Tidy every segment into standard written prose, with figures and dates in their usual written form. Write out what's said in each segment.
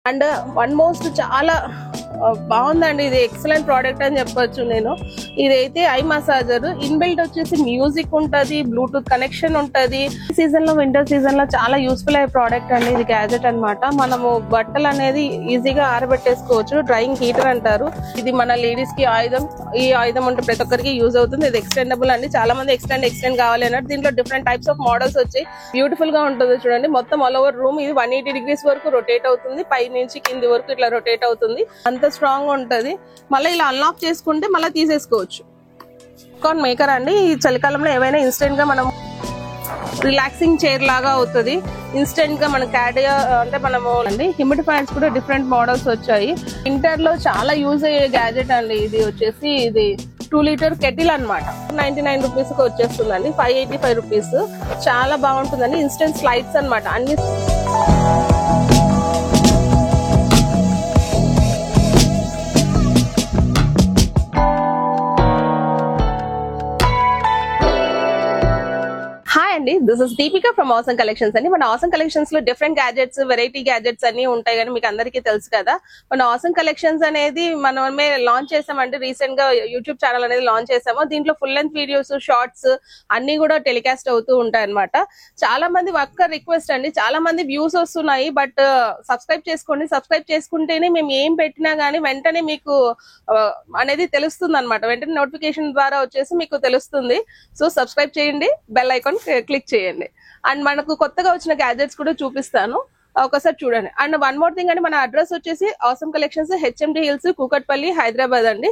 And one most చాలా బాగుందండి, ఇది ఎక్సలెంట్ ప్రోడక్ట్ అని చెప్పొచ్చు నేను. ఇదైతే ఐ మసాజర్, ఇన్బిల్ట్ వచ్చేసి మ్యూజిక్ ఉంటది, బ్లూటూత్ కనెక్షన్ ఉంటది. సీజన్ లో, వింటర్ సీజన్ లో చాలా యూస్ఫుల్ అయ్యే ప్రోడక్ట్ అండి ఇది, గ్యాజెట్ అన్నమాట. మనము బట్టలు అనేది ఈజీగా ఆరబెట్టేసుకోవచ్చు, డ్రైయింగ్ హీటర్ అంటారు. ఇది మన లేడీస్ కి ఆయుధం. ఈ ఆయుధం అంటే ప్రతి ఒక్కరికి యూజ్ అవుతుంది. ఇది ఎక్స్టెండబుల్ అండి, చాలా మంది ఎక్స్టెండ్ కావాలి అన్నట్టు. దీంట్లో డిఫరెంట్ టైప్స్ ఆఫ్ మోడల్స్ వచ్చాయి. బ్యూటిఫుల్ గా ఉంటుంది చూడండి. మొత్తం ఆల్ ఓవర్ రూమ్ ఇది 180 degrees వరకు రొటేట్ అవుతుంది, పై నుంచి కింది వరకు ఇట్లా రొటేట్ అవుతుంది. అంత స్ట్రాంగ్ ఉంటది. మళ్ళీ ఇలా అన్లాక్ చేసుకుంటే మళ్ళీ తీసేసుకోవచ్చు. పాప్కార్న్ మేకర్ అండి. ఈ చలికాలంలో ఏమైనా ఇన్స్టెంట్ గా మనం రిలాక్సింగ్ చైర్ లాగా అవుతుంది. ఇన్స్టెంట్ గా మనకి అంటే మనము అండి హ్యూమిడిఫైర్స్ కూడా డిఫరెంట్ మోడల్స్ వచ్చాయి. వింటర్ లో చాలా యూజ్ అయ్యే గ్యాజెట్ అండి ఇది వచ్చేసి. ఇది 2 liter కెటిల్ అనమాట. 99 rupees కి వచ్చేస్తుందండి, 585 rupees. చాలా బాగుంటుందండి. ఇన్స్టెంట్ స్లైడ్స్ అనమాట అన్ని. This is Deepika from awesome collections అండి. మన ఆసమ్ కలెక్షన్స్ లో డిఫరెంట్ గ్యాజెట్స్, వెరైటీ గ్యాజెట్స్ అన్ని ఉంటాయి కానీ మీకు అందరికీ తెలుసు కదా. మన ఆసమ్ కలెక్షన్స్ అనేది మనమే లాంచ్ చేసామండి. రీసెంట్ గా యూట్యూబ్ ఛానల్ అనేది లాంచ్ చేసాము. దీంట్లో ఫుల్ లెంత్ వీడియోస్, షార్ట్స్ అన్ని కూడా టెలికాస్ట్ అవుతూ ఉంటాయి అనమాట. చాలా మంది ఒక్క రిక్వెస్ట్ అండి, చాలా మంది వ్యూస్ వస్తున్నాయి బట్ సబ్స్క్రైబ్ చేసుకోండి. సబ్స్క్రైబ్ చేసుకుంటేనే మేము ఏం పెట్టినా గానీ వెంటనే మీకు అనేది తెలుస్తుంది అనమాట. వెంటనే నోటిఫికేషన్ ద్వారా వచ్చేసి మీకు తెలుస్తుంది. సో సబ్స్క్రైబ్ చేయండి, బెల్ ఐకాన్ క్లిక్ చేయండి. అండ్ మనకు కొత్తగా వచ్చిన గ్యాజెట్స్ కూడా చూపిస్తాను, ఒకసారి చూడండి. అండ్ వన్ మోర్ థింగ్ అండి, మన అడ్రస్ వచ్చేసి awesome collections, HMD hills, Kukatpally, Hyderabad అండి.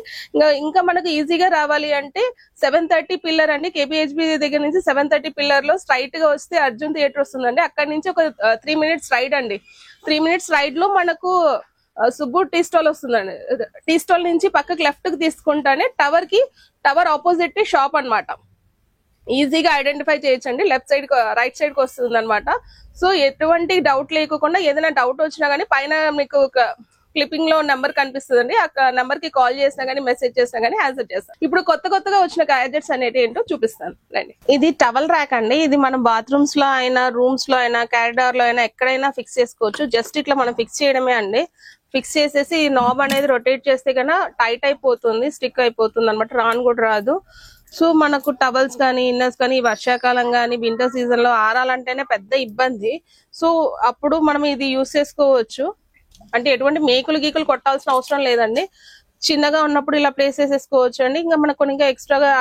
ఇంకా మనకు ఈజీగా రావాలి అంటే 730 పిల్లర్ అండి. KPHB దగ్గర నుంచి 730 పిల్లర్ లో స్ట్రైట్ గా వస్తే అర్జున్ థియేటర్ వస్తుందండి. అక్కడ నుంచి ఒక 3 minutes రైడ్ అండి. 3 minutes రైడ్ లో మనకు సుబ్బు టీ స్టాల్ వస్తుందండి. టీ స్టాల్ నుంచి పక్కకి లెఫ్ట్ కి తీసుకుంటానే టవర్ ఆపోజిట్ షాప్ అన్నమాట. ఈజీగా ఐడెంటిఫై చేయొచ్చండి. లెఫ్ట్ సైడ్ రైట్ సైడ్ కి వస్తుంది అనమాట. సో ఎటువంటి డౌట్ లేకుండా ఏదైనా డౌట్ వచ్చినా గానీ పైన మీకు క్లిప్పింగ్ లో నెంబర్ కనిపిస్తుందండి. ఆ నెంబర్ కి కాల్ చేసినా గానీ, మెసేజ్ చేసినా గానీ ఆన్సర్ చేస్తాను. ఇప్పుడు కొత్తగా వచ్చిన గ్యాజెట్స్ అనేవి ఏంటో చూపిస్తాను రండి. ఇది టవల్ ర్యాక్ అండి. ఇది మనం బాత్రూమ్స్ లో అయినా, రూమ్స్ లో అయినా, కారిడార్ లో అయినా ఎక్కడైనా ఫిక్స్ చేసుకోవచ్చు. జస్ట్ ఇట్లా మనం ఫిక్స్ చేయడమే అండి. ఫిక్స్ చేసేసి ఈ నాబ్ అనేది రొటేట్ చేస్తే కన్నా టైట్ అయిపోతుంది, స్టిక్ అయిపోతుంది అనమాట, రాను కూడా రాదు. సో మనకు టవల్స్ కానీ, ఇన్నర్స్ కానీ వర్షాకాలం కానీ వింటర్ సీజన్ లో ఆరాలంటేనే పెద్ద ఇబ్బంది. సో అప్పుడు మనం ఇది యూస్ చేసుకోవచ్చు. అంటే ఎటువంటి మేకులు గీకులు కొట్టాల్సిన అవసరం లేదండి. చిన్నగా ఉన్నప్పుడు ఇలా ప్లేస్ చేసేసుకోవచ్చు అండి. ఇంకా మనకు ఇంకా ఎక్స్ట్రాగా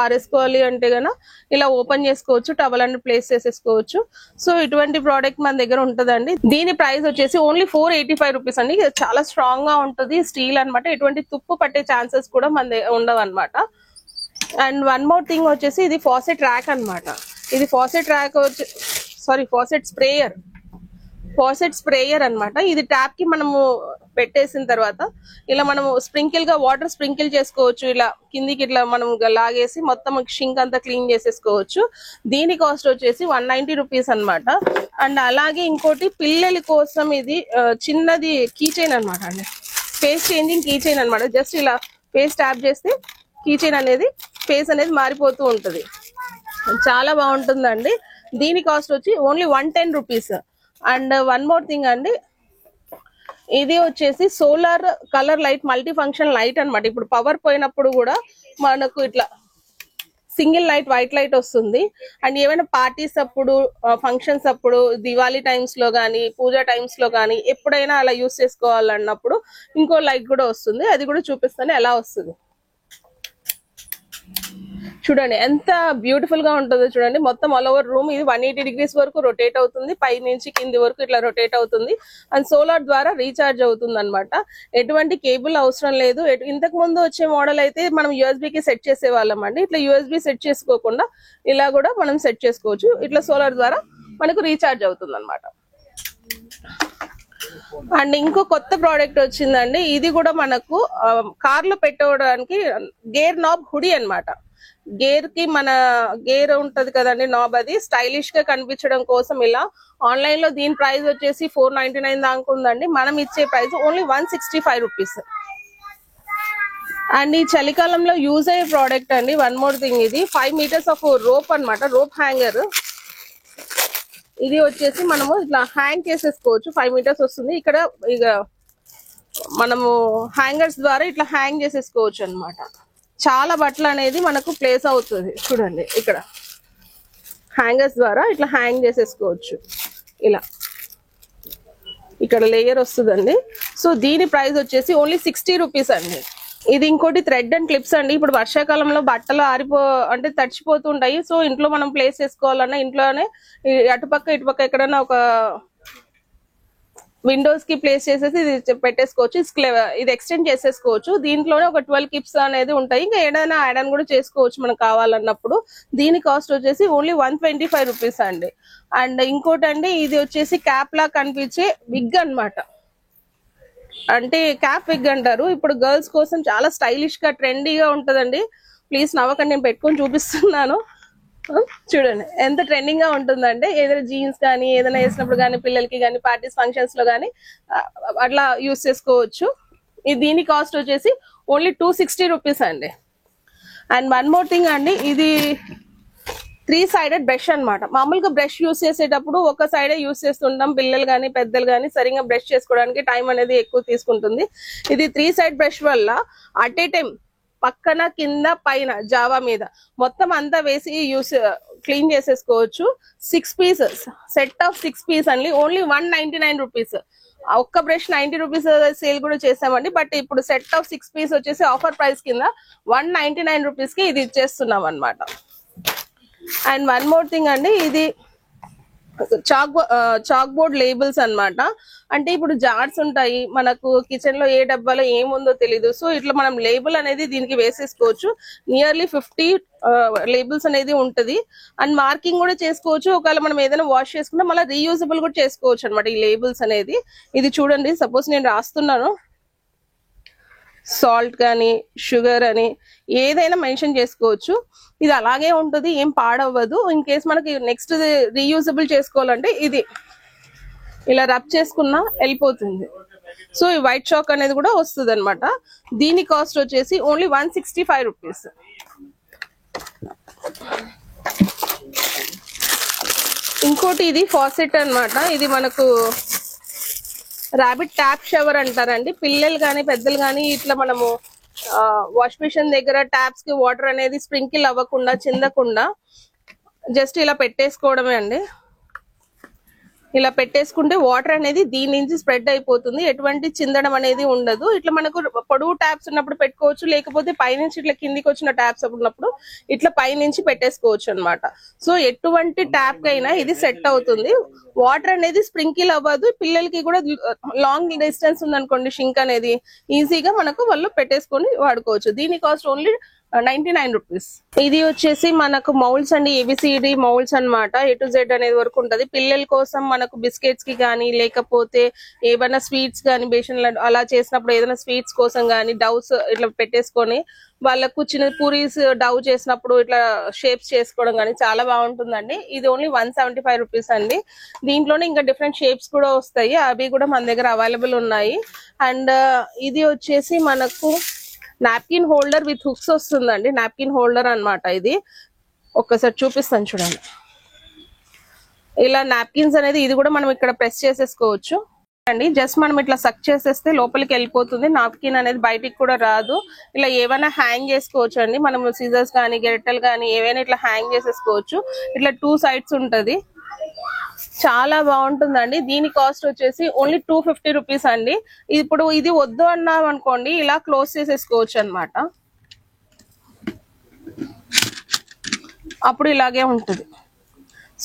ఆరేసుకోవాలి అంటే గన ఇలా ఓపెన్ చేసుకోవచ్చు, టవల్ అని ప్లేస్ చేసేసుకోవచ్చు. సో ఇటువంటి ప్రోడక్ట్ మన దగ్గర ఉంటదండి. దీని ప్రైస్ వచ్చేసి ఓన్లీ 485 rupees అండి. చాలా స్ట్రాంగ్ గా ఉంటుంది, స్టీల్ అనమాట. ఎటువంటి తుప్పు పట్టే ఛాన్సెస్ కూడా మన ఉండవు అనమాట. అండ్ వన్ మోర్ థింగ్ వచ్చేసి ఇది ఫాసెట్ ర్యాక్ అనమాట. ఇది ఫాసెట్ స్ప్రేయర్ అనమాట. ఇది ట్యాప్ కి మనము పెట్టేసిన తర్వాత ఇలా మనము వాటర్ స్ప్రింకిల్ చేసుకోవచ్చు. ఇలా కిందికి ఇట్లా మనం లాగేసి మొత్తం షింక్ అంతా క్లీన్ చేసేసుకోవచ్చు. దీని కాస్ట్ వచ్చేసి 190 rupees అనమాట. అండ్ అలాగే ఇంకోటి పిల్లల కోసం ఇది చిన్నది కీ చైన్ అనమాట అండి. ఫేస్ చేంజింగ్ కీ చైన్ అనమాట. జస్ట్ ఇలా ఫేస్ ట్యాప్ చేస్తే కీ చైన్ అనేది ఫేస్ అనేది మారిపోతూ ఉంటది. చాలా బాగుంటుందండి. దీని కాస్ట్ వచ్చి only 110 rupees. And one more thing అండి, ఇది వచ్చేసి solar colour light, multi function light అనమాట. ఇప్పుడు పవర్ పోయినప్పుడు కూడా మనకు ఇట్లా సింగిల్ లైట్, వైట్ లైట్ వస్తుంది. అండ్ ఏమైనా పార్టీస్ అప్పుడు, ఫంక్షన్స్ అప్పుడు, దివాళీ టైమ్స్ లో గానీ, పూజా టైమ్స్ లో గానీ ఎప్పుడైనా అలా యూస్ చేసుకోవాలన్నప్పుడు ఇంకో లైట్ కూడా వస్తుంది. అది కూడా చూపిస్తాను ఎలా వస్తుంది. చూడండి ఎంత బ్యూటిఫుల్ గా ఉంటుందో చూడండి. మొత్తం ఆల్ ఓవర్ రూమ్ ఇది 180 degrees వరకు రొటేట్ అవుతుంది, పై నుంచి కింది వరకు ఇట్లా రొటేట్ అవుతుంది. అండ్ సోలార్ ద్వారా రీఛార్జ్ అవుతుంది అనమాట. ఎటువంటి కేబుల్ అవసరం లేదు. ఇంతకు ముందు వచ్చే మోడల్ అయితే మనం USB కి సెట్ చేసే వాళ్ళం అండి. ఇట్లా USB సెట్ చేసుకోకుండా ఇలా కూడా మనం సెట్ చేసుకోవచ్చు. ఇట్లా సోలార్ ద్వారా మనకు రీఛార్జ్ అవుతుంది అనమాట. అండ్ ఇంకో కొత్త ప్రోడక్ట్ వచ్చిందండి. ఇది కూడా మనకు కార్ లో పెట్టుకోవడానికి గేర్ నాబ్ హుడీ అనమాట. గేర్ కి మన గేర్ ఉంటది కదండి, నాబ్, అది స్టైలిష్ గా కనిపించడం కోసం ఇలా ఆన్లైన్ లో దీని ప్రైస్ వచ్చేసి 499 దాకా ఉందండి. మనం ఇచ్చే ప్రైస్ ఓన్లీ 165 rupees. అండ్ ఈ చలికాలంలో యూజ్ అయ్యే ప్రోడక్ట్ అండి. వన్ మోర్ థింగ్, ఇది 5 meters ఆఫ్ రోప్ అనమాట, రోప్ హ్యాంగర్. ఇది వచ్చేసి మనము ఇట్లా హ్యాంగ్ చేసేసుకోవచ్చు. 5 మీటర్స్ వస్తుంది. ఇక్కడ ఇక మనము హ్యాంగర్స్ ద్వారా ఇట్లా హ్యాంగ్ చేసేసుకోవచ్చు అన్నమాట. చాలా బట్టలు అనేది మనకు ప్లేస్ అవుతుంది. చూడండి ఇక్కడ హ్యాంగర్స్ ద్వారా ఇట్లా హ్యాంగ్ చేసేసుకోవచ్చు. ఇలా ఇక్కడ లేయర్ వస్తుందండి. సో దీని ప్రైస్ వచ్చేసి ఓన్లీ 60 రూపీస్ అండి. ఇది ఇంకోటి థ్రెడ్ అండ్ క్లిప్స్ అండి. ఇప్పుడు వర్షాకాలంలో బట్టలు అంటే తడిచిపోతుంటాయి. సో ఇంట్లో మనం ప్లేస్ చేసుకోవాలన్నా ఇంట్లోనే అటుపక్క ఇటుపక్క ఎక్కడన్నా ఒక విండోస్ కి ప్లేస్ చేసేసి ఇది పెట్టేసుకోవచ్చు. ఇది ఎక్స్టెండ్ చేసేసుకోవచ్చు. దీంట్లోనే ఒక 12 క్లిప్స్ అనేది ఉంటాయి. ఇంకా ఏదైనా యాడ్ ఆన్ కూడా చేసుకోవచ్చు మనకు కావాలన్నప్పుడు. దీని కాస్ట్ వచ్చేసి ఓన్లీ 125 రూపీస్ అండి. అండ్ ఇంకోటి అండి, ఇది వచ్చేసి క్యాప్ లా కనిపించే విగ్ అన్నమాట. అంటే క్యాప్ విగ్ అంటారు. ఇప్పుడు గర్ల్స్ కోసం చాలా స్టైలిష్ గా ట్రెండీగా ఉంటదండి. ప్లీజ్ నవ్వకండి, నేను పెట్టుకొని చూపిస్తున్నాను. చూడండి ఎంత ట్రెండింగ్ గా ఉంటుందంటే, ఏదైనా జీన్స్ కానీ ఏదైనా వేసినప్పుడు కానీ పిల్లలకి కానీ పార్టీస్ ఫంక్షన్స్ లో కానీ అట్లా యూస్ చేసుకోవచ్చు. దీని కాస్ట్ వచ్చేసి ఓన్లీ 260 రూపీస్ అండి. అండ్ వన్ మోర్ థింగ్ అండి, ఇది 3 సైడెడ్ బ్రష్ అన్నమాట. మామూలుగా బ్రష్ యూస్ చేసేటప్పుడు ఒక సైడే యూస్ చేస్తుంటాం. పిల్లలు కానీ పెద్దలు కానీ సరిగా బ్రష్ చేసుకోవడానికి టైం అనేది ఎక్కువ తీసుకుంటుంది. ఇది 3 సైడ్ బ్రష్ వల్ల అట్ ఏ టైం పక్కన కింద పైన జావా మీద మొత్తం అంతా వేసి క్లీన్ చేసేసుకోవచ్చు. 6 పీసెస్, సెట్ ఆఫ్ 6 పీస్ అండి. Only 199 rupees. ఒక్క బ్రష్ 90 రూపీస్ సేల్ కూడా చేసామండి. బట్ ఇప్పుడు సెట్ ఆఫ్ 6 పీస్ వచ్చేసి ఆఫర్ ప్రైస్ కింద 199 రూపీస్ కి ఇది ఇచ్చేస్తున్నాం అనమాట. అండ్ వన్ మోర్ థింగ్ అండి, ఇది చాక్ బోర్డ్ లేబుల్స్ అన్నమాట. అంటే ఇప్పుడు జార్స్ ఉంటాయి మనకు కిచెన్ లో, ఏ డబ్బాలో ఏముందో తెలీదు. సో ఇట్లా మనం లేబుల్ అనేది దీనికి వేసేసుకోవచ్చు. నియర్లీ 50 లేబుల్స్ అనేది ఉంటది. అండ్ మార్కింగ్ కూడా చేసుకోవచ్చు. ఒకవేళ మనం ఏదైనా వాష్ చేసుకుంటే మళ్ళీ రీయూజబుల్ కూడా చేసుకోవచ్చు అనమాట ఈ లేబుల్స్ అనేది. ఇది చూడండి, సపోజ్ నేను రాస్తున్నాను సాల్ట్ కానీ షుగర్ అని ఏదైనా మెన్షన్ చేసుకోవచ్చు. ఇది అలాగే ఉంటుంది, ఏం పాడవ్వదు. ఇన్ కేస్ మనకి నెక్స్ట్ రీయూజబుల్ చేసుకోవాలంటే ఇది ఇలా రబ్ చేసుకున్నా వెళ్ళిపోతుంది. సో ఈ వైట్ చాక్ అనేది కూడా వస్తుంది అనమాట. దీని కాస్ట్ వచ్చేసి ఓన్లీ 165 రూపీస్. ఇంకోటి ఇది ఫాసెట్ అన్నమాట. ఇది మనకు రాబిట్ ట్యాప్ షవర్ అంటారండి. పిల్లలు కానీ పెద్దలు కానీ ఇట్లా మనము వాష్ మిషన్ దగ్గర ట్యాప్స్ కి వాటర్ అనేది స్ప్రింకిల్ అవ్వకుండా చిందకుండా జస్ట్ ఇలా పెట్టేసుకోవడమే అండి. ఇలా పెట్టేసుకుంటే వాటర్ అనేది దీని నుంచి స్ప్రెడ్ అయిపోతుంది. ఎటువంటి చిందడం అనేది ఉండదు. ఇట్లా మనకు పొడవు ట్యాప్స్ ఉన్నప్పుడు పెట్టుకోవచ్చు, లేకపోతే పైనుంచి ఇట్లా కిందికి వచ్చిన ట్యాప్స్ ఉన్నప్పుడు ఇట్లా పైనుంచి పెట్టేసుకోవచ్చు అనమాట. సో ఎటువంటి ట్యాప్ కైనా ఇది సెట్ అవుతుంది. వాటర్ అనేది స్ప్రింకిల్ అవ్వదు. పిల్లలకి కూడా లాంగ్ డిస్టెన్స్ ఉందనుకోండి షింక్ అనేది ఈజీగా మనకు వాళ్ళు పెట్టేసుకొని వాడుకోవచ్చు. దీని కాస్ట్ ఓన్లీ 99 రూపీస్. ఇది వచ్చేసి మనకు మౌల్స్ అండి, ABCD మౌల్స్ అన్నమాట. A to Z అనేది వరకు ఉంటది. పిల్లల కోసం మనకు బిస్కెట్స్ కి కానీ లేకపోతే ఏమైనా స్వీట్స్ కానీ బేషన్ అలా చేసినప్పుడు ఏదైనా స్వీట్స్ కోసం కానీ డౌస్ ఇట్లా పెట్టేసుకొని వాళ్ళకు చిన్న పూరీస్ డౌ చేసినప్పుడు ఇట్లా షేప్స్ చేసుకోవడం కానీ చాలా బాగుంటుందండి. ఇది ఓన్లీ 175 రూపీస్ అండి. దీంట్లోనే ఇంకా డిఫరెంట్ షేప్స్ కూడా వస్తాయి, అవి కూడా మన దగ్గర అవైలబుల్ ఉన్నాయి. అండ్ ఇది వచ్చేసి మనకు నాప్కిన్ హోల్డర్ విత్ హుక్స్ వస్తుందండి. నాప్కిన్ హోల్డర్ అన్నమాట. ఇది ఒక్కసారి చూపిస్తాను చూడండి. ఇలా నాప్కిన్స్ అనేది ఇది కూడా మనం ఇక్కడ ప్రెస్ చేసేసుకోవచ్చు అండి. జస్ట్ మనం ఇట్లా సక్ చేసేస్తే లోపలికి వెళ్ళిపోతుంది. నాప్కిన్ అనేది బయటికి కూడా రాదు. ఇలా ఏమైనా హ్యాంగ్ చేసుకోవచ్చు అండి. మనం సీజర్స్ కానీ గెరిటెలు కానీ ఏవైనా ఇట్లా హ్యాంగ్ చేసేసుకోవచ్చు. ఇట్లా 2 సైడ్స్ ఉంటది, చాలా బాగుంటుందండి. దీని కాస్ట్ వచ్చేసి ఓన్లీ 250 రూపీస్ అండి. ఇప్పుడు ఇది వద్దు అన్నాం అనుకోండి, ఇలా క్లోజ్ చేసేసుకోవచ్చు అనమాట. అప్పుడు ఇలాగే ఉంటుంది.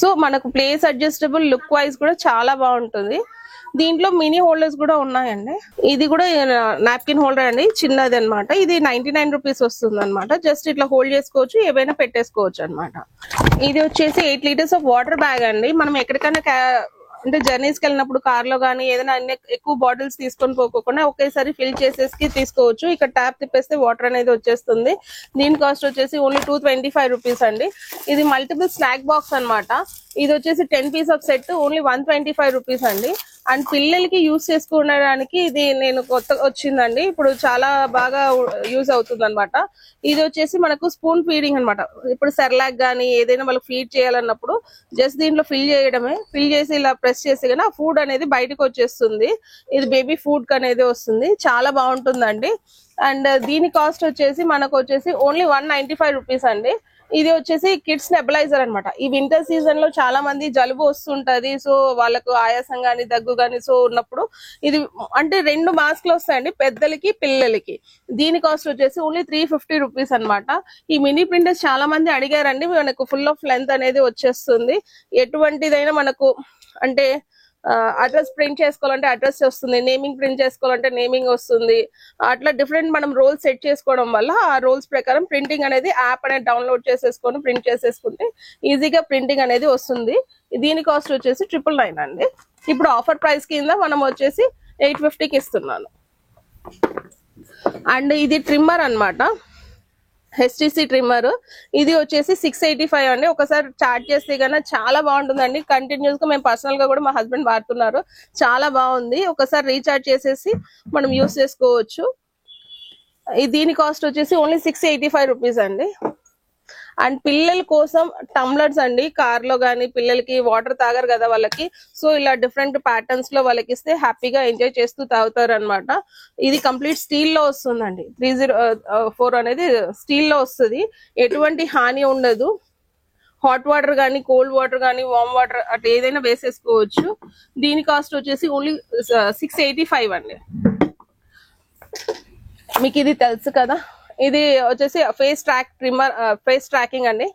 సో మనకు ప్లేస్ అడ్జస్టబుల్, లుక్ వైజ్ కూడా చాలా బాగుంటుంది. దీంట్లో మినీ హోల్డర్స్ కూడా ఉన్నాయండి. ఇది కూడా నాప్కిన్ హోల్డర్ అండి, చిన్నది అనమాట. ఇది 99 రూపీస్ వస్తుంది అనమాట. జస్ట్ ఇట్లా హోల్డ్ చేసుకోవచ్చు, ఏవైనా పెట్టేసుకోవచ్చు అనమాట. ఇది వచ్చేసి 8 లీటర్స్ ఆఫ్ వాటర్ బ్యాగ్ అండి. మనం ఎక్కడికైనా అంటే జర్నీస్కి వెళ్ళినప్పుడు కార్ లో కానీ ఏదైనా ఎక్కువ బాటిల్స్ తీసుకొని పోకోకుండా ఒకేసారి ఫిల్ చేసేసి తీసుకోవచ్చు. ఇక్కడ ట్యాప్ తిప్పేస్తే వాటర్ అనేది వచ్చేస్తుంది. దీని కాస్ట్ వచ్చేసి ఓన్లీ 225 రూపీస్ అండి. ఇది మల్టిపుల్ స్నాక్ బాక్స్ అన్నమాట. ఇది వచ్చేసి 10 piece of set only 125 rupees అండి. అండ్ పిల్లలకి యూస్ చేసుకోవడానికి ఇది నేను కొత్తగా వచ్చిందండి, ఇప్పుడు చాలా బాగా యూజ్ అవుతుంది అనమాట. ఇది వచ్చేసి మనకు స్పూన్ ఫీడింగ్ అనమాట. ఇప్పుడు సెర్లాక్ గానీ ఏదైనా వాళ్ళకి ఫీడ్ చేయాలన్నప్పుడు జస్ట్ దీంట్లో ఫిల్ చేయడమే, ఫిల్ చేసి ఇలా ప్రెస్ చేసి కానీ ఆ ఫుడ్ అనేది బయటకు వచ్చేస్తుంది. ఇది బేబీ ఫుడ్ అనేది వస్తుంది, చాలా బాగుంటుందండి. అండ్ దీని కాస్ట్ వచ్చేసి మనకు వచ్చేసి ఓన్లీ 195 రూపీస్ అండి. ఇది వచ్చేసి కిడ్స్ నెబులైజర్ అనమాట. ఈ వింటర్ సీజన్ లో చాలా మంది జలుబు వస్తుంటది, సో వాళ్ళకు ఆయాసం గానీ దగ్గు గానీ సో ఉన్నప్పుడు ఇది అంటే 2 మాస్క్లు వస్తాయండి పెద్దలకి పిల్లలకి. దీని కాస్ట్ వచ్చేసి ఓన్లీ 350 రూపీస్ అనమాట. ఈ మినీ ప్రింటర్స్ చాలా మంది అడిగారండి, మనకు ఫుల్ ఆఫ్ లెంత్ అనేది వచ్చేస్తుంది. ఎటువంటిదైనా మనకు అంటే అడ్రస్ ప్రింట్ చేసుకోవాలంటే అడ్రస్ వస్తుంది, నేమింగ్ ప్రింట్ చేసుకోవాలంటే నేమింగ్ వస్తుంది. అట్లా డిఫరెంట్ మనం రోల్స్ సెట్ చేసుకోవడం వల్ల ఆ రోల్స్ ప్రకారం ప్రింటింగ్ అనేది యాప్ అనేది డౌన్లోడ్ చేసేసుకొని ప్రింట్ చేసేసుకుంటే ఈజీగా ప్రింటింగ్ అనేది వస్తుంది. దీని కాస్ట్ వచ్చేసి 999 అండి. ఇప్పుడు ఆఫర్ ప్రైస్ కింద మనం వచ్చేసి 850కి ఇస్తున్నాను. అండ్ ఇది ట్రిమ్మర్ అన్నమాట, HTC ట్రిమ్మర్. ఇది వచ్చేసి 685 అండి. ఒకసారి చార్జ్ చేస్తే కన్నా చాలా బాగుంటుందండి. కంటిన్యూస్ గా మేము పర్సనల్ గా కూడా మా హస్బెండ్ వాడుతున్నారు, చాలా బాగుంది. ఒకసారి రీఛార్జ్ చేసేసి మనం యూస్ చేసుకోవచ్చు. దీని కాస్ట్ వచ్చేసి ఓన్లీ 685 రూపీస్ అండి. అండ్ పిల్లల కోసం టంబ్లర్స్ అండి, కార్ లో గానీ పిల్లలకి వాటర్ తాగరు కదా వాళ్ళకి, సో ఇలా డిఫరెంట్ ప్యాటర్న్స్ లో వాళ్ళకి ఇస్తే హ్యాపీగా ఎంజాయ్ చేస్తూ తాగుతారు అనమాట. ఇది కంప్లీట్ స్టీల్ లో వస్తుందండి. 304 అనేది స్టీల్ లో వస్తుంది, ఎటువంటి హాని ఉండదు. హాట్ వాటర్ కానీ కోల్డ్ వాటర్ కానీ వామ్ వాటర్ అట్లా ఏదైనా వేసేసుకోవచ్చు. దీని కాస్ట్ వచ్చేసి ఓన్లీ 685 అండి. మీకు ఇది తెలుసు కదా, ఇది వచ్చేసి ఫేస్ ట్రాకింగ్ అండి.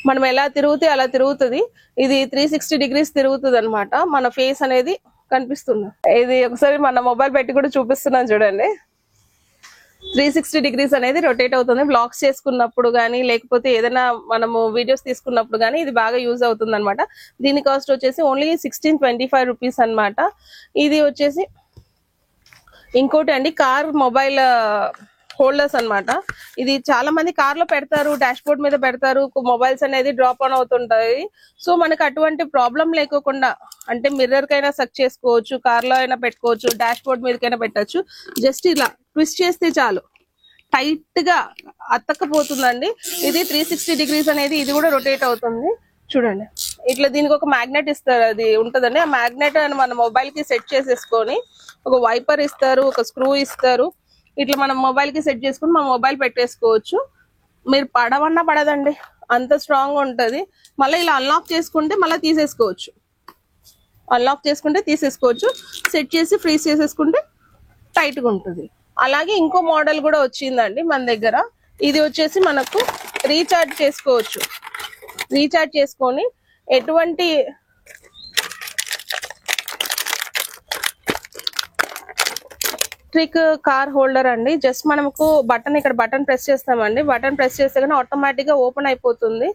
మనం ఎలా తిరుగుతే అలా తిరుగుతుంది. ఇది 360 డిగ్రీస్ తిరుగుతుంది అనమాట. మన ఫేస్ అనేది కనిపిస్తుంది. ఇది ఒకసారి మన మొబైల్ పెట్టి కూడా చూపిస్తున్నాను చూడండి. 360 డిగ్రీస్ అనేది రొటేట్ అవుతుంది. బ్లాగ్స్ చేసుకున్నప్పుడు కానీ లేకపోతే ఏదైనా మనము వీడియోస్ తీసుకున్నప్పుడు కానీ ఇది బాగా యూజ్ అవుతుంది అనమాట. దీని కాస్ట్ వచ్చేసి ఓన్లీ 1625 రూపీస్ అనమాట. ఇది వచ్చేసి ఇంకోటి అండి, కార్ మొబైల్ హోల్డర్స్ అన్నమాట. ఇది చాలా మంది కార్ లో పెడతారు, డాష్ బోర్డ్ మీద పెడతారు, మొబైల్స్ అనేది డ్రాప్ ఆన్ అవుతుంటాయి. సో మనకు అటువంటి ప్రాబ్లం లేకోకుండా అంటే మిర్రర్ కైనా సెట్ చేసుకోవచ్చు, కార్ లో అయినా పెట్టుకోవచ్చు, డాష్ బోర్డ్ మీదకైనా పెట్టచ్చు. జస్ట్ ఇలా ట్విస్ట్ చేస్తే చాలు, టైట్ గా అతక్కపోతుందండి. ఇది 360 డిగ్రీస్ అనేది ఇది కూడా రొటేట్ అవుతుంది చూడండి. ఇట్లా దీనికి ఒక మ్యాగ్నెట్ ఇస్తారు, అది ఉంటదండి. ఆ మ్యాగ్నెట్ మన మొబైల్ కి సెట్ చేసేసుకొని ఒక వైపర్ ఇస్తారు, ఒక స్క్రూ ఇస్తారు. ఇట్లా మనం మొబైల్ కి సెట్ చేసుకుని మన మొబైల్ పెట్టేసుకోవచ్చు. మీరు పడవన్నా పడదండి, అంత స్ట్రాంగ్ గా ఉంటది. మళ్ళీ ఇలా అన్లాక్ చేసుకుంటే మళ్ళీ తీసేసుకోవచ్చు, అన్లాక్ చేసుకుంటే తీసేసుకోవచ్చు, సెట్ చేసి ఫ్రీజ్ చేసేసుకుంటే టైట్ గా ఉంటుంది. అలాగే ఇంకో మోడల్ కూడా వచ్చిందండి మన దగ్గర. ఇది వచ్చేసి మనకు రీఛార్జ్ చేసుకోవచ్చు. రీఛార్జ్ చేసుకొని ఎటువంటి ఎలక్ట్రిక్ కార్ హోల్డర్ అండి. జస్ట్ మనకు ఇక్కడ బటన్ ప్రెస్ చేస్తామండి. బటన్ ప్రెస్ చేస్తే కానీ ఆటోమేటిక్ గా ఓపెన్ అయిపోతుంది.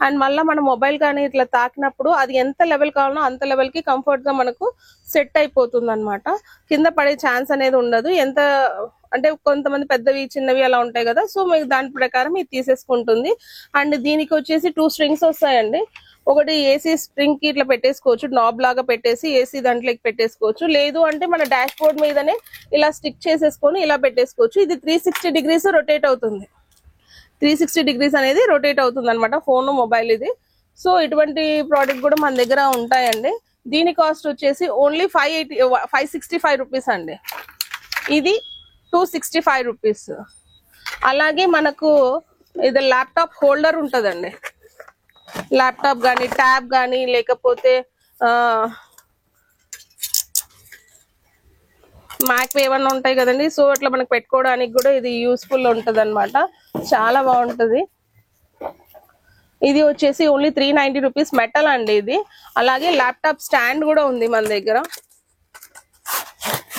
అండ్ మళ్ళీ మన మొబైల్ కానీ ఇట్లా తాకినప్పుడు అది ఎంత లెవెల్ కావాలో అంత లెవెల్ కి కంఫర్ట్ గా మనకు సెట్ అయిపోతుంది అనమాట. కింద పడే ఛాన్స్ అనేది ఉండదు. ఎంత అంటే కొంతమంది పెద్దవి చిన్నవి అలా ఉంటాయి కదా, సో మీకు దాని ప్రకారం ఇది తీసేసుకుంటుంది. అండ్ దీనికి వచ్చేసి 2 స్ట్రింగ్స్ వస్తాయండి. ఒకటి ఏసీ స్ప్రింగ్ కి ఇట్లా పెట్టేసుకోవచ్చు, నాబ్ లాగా పెట్టేసి ఏసీ దాంట్లోకి పెట్టేసుకోవచ్చు. లేదు అంటే మన డాష్ బోర్డ్ మీదనే ఇలా స్టిక్ చేసేసుకొని ఇలా పెట్టేసుకోవచ్చు. ఇది 360 డిగ్రీస్ రొటేట్ అవుతుంది. 360 డిగ్రీస్ అనేది రొటేట్ అవుతుంది అనమాట ఫోన్ మొబైల్ ఇది. సో ఇటువంటి ప్రోడక్ట్ కూడా మన దగ్గర ఉంటాయండి. దీని కాస్ట్ వచ్చేసి ఓన్లీ 565 రూపీస్ అండి. ఇది 265 రూపీస్. అలాగే మనకు ఇది ల్యాప్టాప్ హోల్డర్ ఉంటదండి. ల్యాప్టాప్ కానీ ట్యాబ్ కానీ లేకపోతే మ్యాక్ ఏమన్నా ఉంటాయి కదండి, సో అట్లా మనకు పెట్టుకోవడానికి కూడా ఇది యూస్ఫుల్ ఉంటది అనమాట. చాలా బాగుంటది. ఇది వచ్చేసి ఓన్లీ 390 రూపీస్ మెటల్ అండి ఇది. అలాగే ల్యాప్టాప్ స్టాండ్ కూడా ఉంది మన దగ్గర.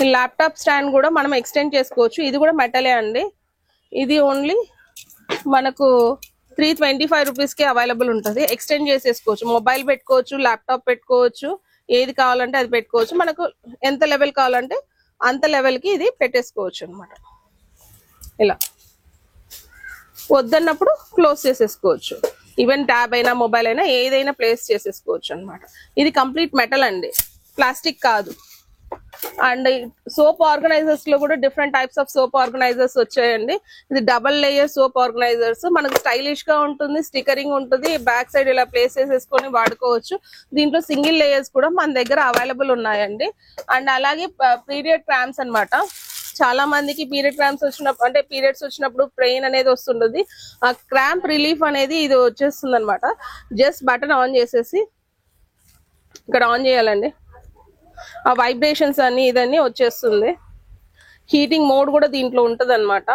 ఈ ల్యాప్టాప్ స్టాండ్ కూడా మనం ఎక్స్టెండ్ చేసుకోవచ్చు. ఇది కూడా మెటలే అండి. ఇది ఓన్లీ మనకు 325 రూపీస్ కి అవైలబుల్ ఉంటుంది. ఎక్స్టెండ్ చేసేసుకోవచ్చు, మొబైల్ పెట్టుకోవచ్చు, ల్యాప్టాప్ పెట్టుకోవచ్చు, ఏది కావాలంటే అది పెట్టుకోవచ్చు. మనకు ఎంత లెవెల్ కావాలంటే అంత లెవెల్ కి ఇది పెట్టేసుకోవచ్చు అనమాట. ఇలా వద్దన్నప్పుడు క్లోజ్ చేసేసుకోవచ్చు. ఈవెన్ ట్యాబ్ అయినా మొబైల్ అయినా ఏదైనా ప్లేస్ చేసేసుకోవచ్చు అన్నమాట. ఇది కంప్లీట్ మెటల్ అండి, ప్లాస్టిక్ కాదు. అండ్ సోప్ ఆర్గనైజర్స్ లో కూడా different types of soap organisers వచ్చాయండి. ఇది డబల్ లేయర్ సోప్ ఆర్గనైజర్స్, మనకు స్టైలిష్ గా ఉంటుంది, స్టికరింగ్ ఉంటుంది, బ్యాక్ సైడ్ ఇలా ప్లేస్ చేసేసుకొని వాడుకోవచ్చు. దీంట్లో సింగిల్ లేయర్స్ కూడా మన దగ్గర అవైలబుల్ ఉన్నాయండి. అండ్ అలాగే పీరియడ్ క్రాంప్స్ అన్నమాట. చాలా మందికి పీరియడ్ క్రాంప్స్ వచ్చినప్పుడు, అంటే పీరియడ్స్ వచ్చినప్పుడు పెయిన్ అనేది వస్తుంటుంది. ఆ క్రాంప్ రిలీఫ్ అనేది ఇది వచ్చేస్తుంది అనమాట. జస్ట్ బటన్ ఆన్ చేసేసి ఇక్కడ ఆన్ చేయాలండి, ఆ వైబ్రేషన్స్ అన్ని ఇదన్నీ వచ్చేస్తుంది. హీటింగ్ మోడ్ కూడా దీంట్లో ఉంటుంది అనమాట.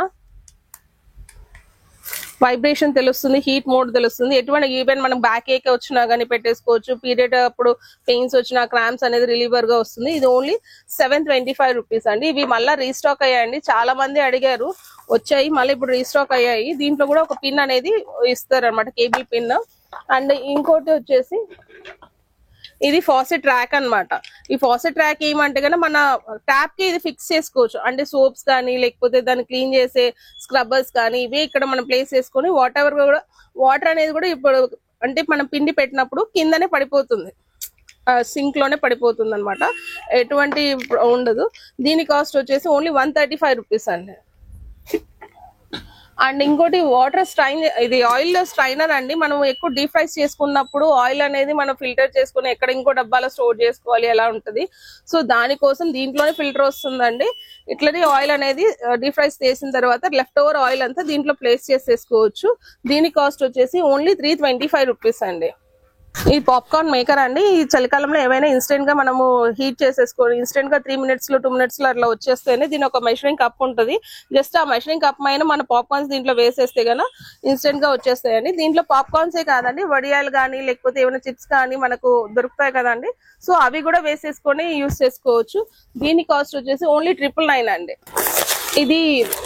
వైబ్రేషన్ తెలుస్తుంది, హీట్ మోడ్ తెలుస్తుంది. ఎటువంటి ఈవెన్ మనం బ్యాక్ ఏక్ వచ్చినా కానీ పెట్టేసుకోవచ్చు. పీరియడ్ అప్పుడు పెయిన్స్ వచ్చినా క్రాంప్స్ అనేది రిలీవర్ గా వస్తుంది. ఇది ఓన్లీ 725 రూపీస్ అండి. ఇవి మళ్ళీ రీస్టాక్ అయ్యాయండి, చాలా మంది అడిగారు, వచ్చాయి మళ్ళీ ఇప్పుడు రీస్టాక్ అయ్యాయి. దీంట్లో కూడా ఒక పిన్ అనేది ఇస్తారు అనమాట, కేబుల్ పిన్. అండ్ ఇంకోటి వచ్చేసి ఇది ఫాసెట్ ట్రాక్ అన్నమాట. ఈ ఫాసెట్ ట్రాక్ ఏమంటే కన్నా మన ట్యాప్ కి ఇది ఫిక్స్ చేసుకోవచ్చు. అంటే సోప్స్ కానీ లేకపోతే దాన్ని క్లీన్ చేసే స్క్రబ్బర్స్ కానీ ఇవి ఇక్కడ మనం ప్లేస్ చేసుకొని వాటర్ అనేది కూడా ఇప్పుడు అంటే మనం పిండి పెట్టినప్పుడు కిందనే పడిపోతుంది, సింక్ లోనే పడిపోతుంది అనమాట, ఎటువంటి ఉండదు. దీని కాస్ట్ వచ్చేసి ఓన్లీ 135 రూపీస్ అండి. అండ్ ఇంకోటి వాటర్ స్ట్రైన్, ఇది ఆయిల్ స్ట్రైనర్ అండి. మనం ఎక్కువ డీప్ ఫ్రైస్ చేసుకున్నప్పుడు ఆయిల్ అనేది మనం ఫిల్టర్ చేసుకుని ఎక్కడ ఇంకో డబ్బాలో స్టోర్ చేసుకోవాలి ఎలా ఉంటుంది. సో దానికోసం దీంట్లోనే ఫిల్టర్ వస్తుందండి. ఇట్లనే ఆయిల్ అనేది డీప్ ఫ్రైస్ చేసిన తర్వాత లెఫ్ట్ ఓవర్ ఆయిల్ అంతా దీంట్లో ప్లేస్ చేసేసుకోవచ్చు. దీని కాస్ట్ వచ్చేసి ఓన్లీ 325 రూపీస్ అండి. ఈ పాప్కార్న్ మేకర్ అండి. ఈ చలికాలంలో ఏమైనా ఇన్స్టెంట్ గా మనము హీట్ చేసేసుకొని ఇన్స్టెంట్ గా 3 minutes లో 2 minutes లో అట్లా వచ్చేస్తేనే దీని ఒక మెషరింగ్ కప్ ఉంటుంది. జస్ట్ ఆ మెషరింగ్ కప్ పైన మన పాప్కార్న్స్ దీంట్లో వేసేస్తే గన ఇన్స్టెంట్ గా వచ్చేస్తాయండి. దీంట్లో పాప్కార్న్సే కాదండి, వడియాలు కానీ లేకపోతే ఏమైనా చిప్స్ కానీ మనకు దొరుకుతాయి కదండి. సో అవి కూడా వేసేసుకొని యూస్ చేసుకోవచ్చు. దీని కాస్ట్ వచ్చేసి ఓన్లీ 999 అండి. ఇది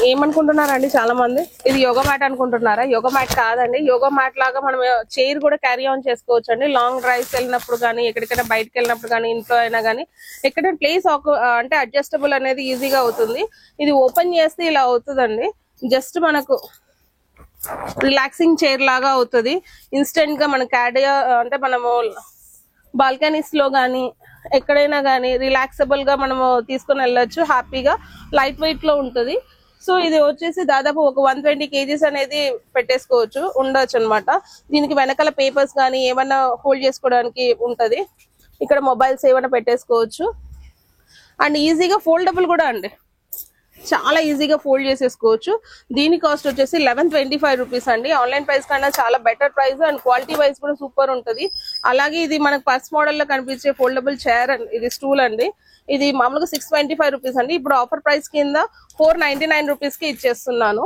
ఏమనుకుంటున్నారండి చాలా మంది, ఇది యోగా మ్యాట్ అనుకుంటున్నారా? యోగా మ్యాట్ కాదండి. యోగా మ్యాట్ లాగా మనం చైర్ కూడా క్యారీ ఆన్ చేసుకోవచ్చు అండి. లాంగ్ డ్రైవ్స్ వెళ్ళినప్పుడు కానీ ఎక్కడికైనా బయటకు వెళ్ళినప్పుడు కానీ ఇంట్లో అయినా కానీ ఎక్కడైనా ప్లేస్ అంటే అడ్జస్టబుల్ అనేది ఈజీగా అవుతుంది. ఇది ఓపెన్ చేస్తే ఇలా అవుతుందండి. జస్ట్ మనకు రిలాక్సింగ్ చైర్ లాగా అవుతుంది. ఇన్స్టెంట్ గా మనకి అంటే మనము బాల్కనీస్ లో కానీ ఎక్కడైనా కానీ రిలాక్సబుల్ గా మనము తీసుకుని వెళ్ళొచ్చు. హ్యాపీగా లైట్ వెయిట్ లో ఉంటుంది. సో ఇది వచ్చేసి దాదాపు ఒక 120 kgs అనేది పెట్టేసుకోవచ్చు, ఉండొచ్చు అనమాట. దీనికి వెనకాల పేపర్స్ కానీ ఏమైనా హోల్డ్ చేసుకోవడానికి ఉంటది. ఇక్కడ మొబైల్స్ ఏమైనా పెట్టేసుకోవచ్చు. అండ్ ఈజీగా ఫోల్డబుల్ కూడా అండి, చాలా ఈజీగా ఫోల్డ్ చేసేసుకోవచ్చు. దీని కాస్ట్ వచ్చేసి 1125 రూపీస్ అండి. ఆన్లైన్ ప్రైస్ కన్నా చాలా better price and quality wise కూడా సూపర్ ఉంటుంది. అలాగే ఇది మనకు పర్స్ మోడల్ లో కనిపించే ఫోల్డబుల్ చైర్, ఇది స్టూల్ అండి. ఇది మామూలుగా 625 రూపీస్ అండి. ఇప్పుడు ఆఫర్ ప్రైస్ కింద 499 రూపీస్ కి ఇచ్చేస్తున్నాను.